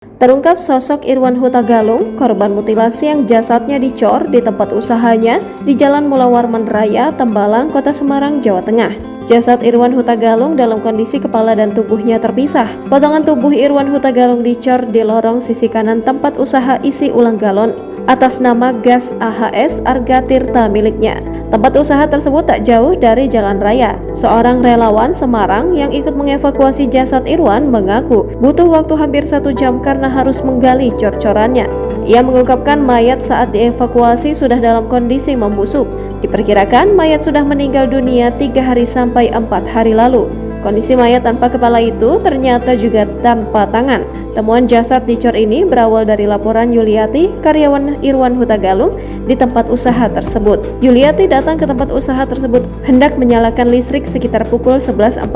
Terungkap sosok Irwan Huta Galung, korban mutilasi yang jasadnya dicor di tempat usahanya di Jalan Mula Warman Raya, Tembalang, Kota Semarang, Jawa Tengah. Jasad Irwan Huta Galung dalam kondisi kepala dan tubuhnya terpisah. Potongan tubuh Irwan Huta Galung dicor di lorong sisi kanan tempat usaha isi ulang galon atas nama Gas AHS Arga Tirta miliknya. Tempat usaha tersebut tak jauh dari jalan raya. Seorang relawan Semarang yang ikut mengevakuasi jasad Irwan mengaku butuh waktu hampir 1 jam karena harus menggali cor-corannya. Ia mengungkapkan mayat saat dievakuasi sudah dalam kondisi membusuk. Diperkirakan mayat sudah meninggal dunia 3 hari sampai 4 hari lalu. Kondisi mayat tanpa kepala itu ternyata juga tanpa tangan. Temuan jasad dicor ini berawal dari laporan Yuliati, karyawan Irwan Huta Galung di tempat usaha tersebut. Yuliati datang ke tempat usaha tersebut hendak menyalakan listrik sekitar pukul 11.45.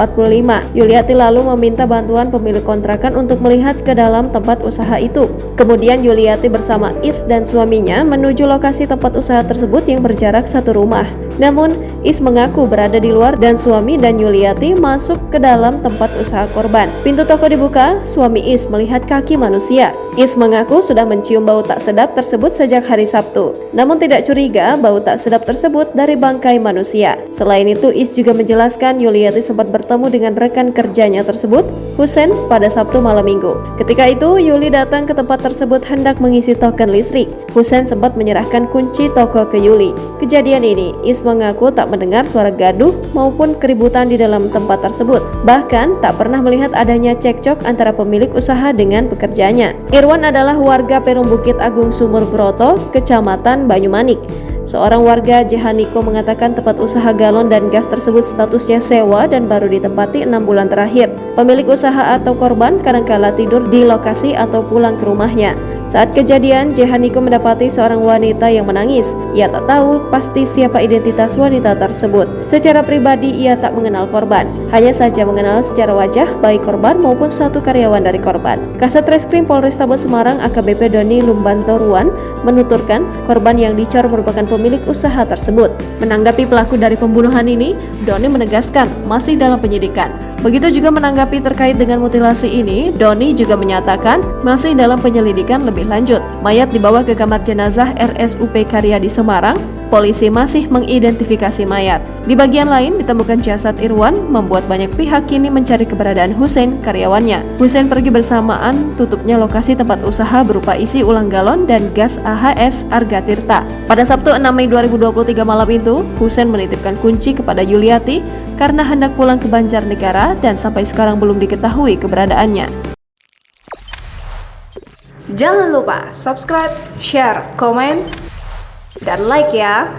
Yuliati lalu meminta bantuan pemilik kontrakan untuk melihat ke dalam tempat usaha itu. Kemudian Yuliati bersama Is dan suaminya menuju lokasi tempat usaha tersebut yang berjarak 1 rumah. Namun, Is mengaku berada di luar dan suami dan Yuliati masuk ke dalam tempat usaha korban. Pintu toko dibuka, suami Is melihat kaki manusia. Is mengaku sudah mencium bau tak sedap tersebut sejak hari Sabtu, namun tidak curiga bau tak sedap tersebut dari bangkai manusia. Selain itu, Is juga menjelaskan Yuliati sempat bertemu dengan rekan kerjanya tersebut, Husen, pada Sabtu malam minggu. Ketika itu, Yuli datang ke tempat tersebut hendak mengisi token listrik. Husen sempat menyerahkan kunci toko ke Yuli. Kejadian ini, Is mengaku tak mendengar suara gaduh maupun keributan di dalam tempat tersebut. Bahkan, tak pernah melihat adanya cekcok antara pemilik usaha dengan pekerjanya. Irwan adalah warga Perum Bukit Agung Sumur Broto, Kecamatan Banyumanik. Seorang warga Jehaniko mengatakan tempat usaha galon dan gas tersebut statusnya sewa dan baru ditempati 6 bulan terakhir. Pemilik usaha atau korban kadangkala tidur di lokasi atau pulang ke rumahnya. Saat kejadian, Jehaniko mendapati seorang wanita yang menangis. Ia tak tahu pasti siapa identitas wanita tersebut. Secara pribadi, ia tak mengenal korban. Hanya saja mengenal secara wajah baik korban maupun satu karyawan dari korban. Kasat Reskrim Polrestabes Semarang AKBP Doni Lumbantoruan menuturkan korban yang dicor merupakan pemilik usaha tersebut. Menanggapi pelaku dari pembunuhan ini, Doni menegaskan masih dalam penyidikan. Begitu juga menanggapi terkait dengan mutilasi ini, Doni juga menyatakan masih dalam penyelidikan lebih lanjut. Mayat dibawa ke kamar jenazah RSUP Karyadi Semarang. Polisi masih mengidentifikasi mayat. Di bagian lain ditemukan jasad Irwan, membuat banyak pihak kini mencari keberadaan Husein, karyawannya. Husein pergi bersamaan tutupnya lokasi tempat usaha berupa isi ulang galon dan gas AHS Arga Tirta. Pada Sabtu 6 Mei 2023 malam itu, Husein menitipkan kunci kepada Yuliati karena hendak pulang ke Banjarnegara dan sampai sekarang belum diketahui keberadaannya. Jangan lupa subscribe, share, komen, dan like ya.